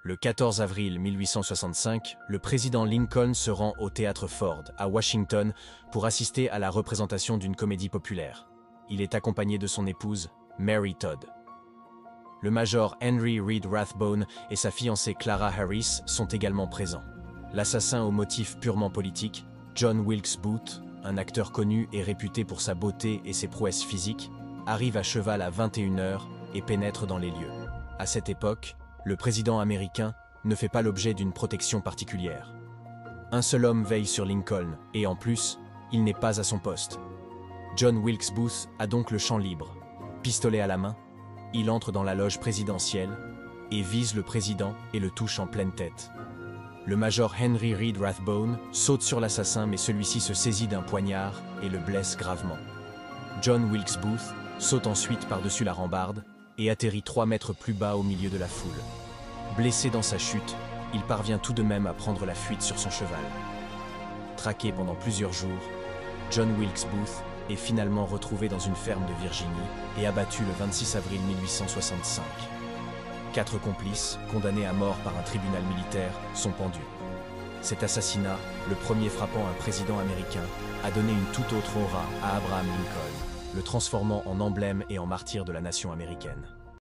Le 14 avril 1865, le président Lincoln se rend au théâtre Ford, à Washington, pour assister à la représentation d'une comédie populaire. Il est accompagné de son épouse, Mary Todd. Le major Henry Reed Rathbone et sa fiancée Clara Harris sont également présents. L'assassin au motif purement politique, John Wilkes Booth, un acteur connu et réputé pour sa beauté et ses prouesses physiques, arrive à cheval à 21 h et pénètre dans les lieux. À cette époque, le président américain ne fait pas l'objet d'une protection particulière. Un seul homme veille sur Lincoln, et en plus, il n'est pas à son poste. John Wilkes Booth a donc le champ libre. Pistolet à la main, il entre dans la loge présidentielle et vise le président et le touche en pleine tête. Le major Henry Reed Rathbone saute sur l'assassin, mais celui-ci se saisit d'un poignard et le blesse gravement. John Wilkes Booth saute ensuite par-dessus la rambarde et atterrit 3 mètres plus bas au milieu de la foule. Blessé dans sa chute, il parvient tout de même à prendre la fuite sur son cheval. Traqué pendant plusieurs jours, John Wilkes Booth est finalement retrouvé dans une ferme de Virginie et abattu le 26 avril 1865. 4 complices, condamnés à mort par un tribunal militaire, sont pendus. Cet assassinat, le premier frappant un président américain, a donné une toute autre aura à Abraham Lincoln, le transformant en emblème et en martyr de la nation américaine.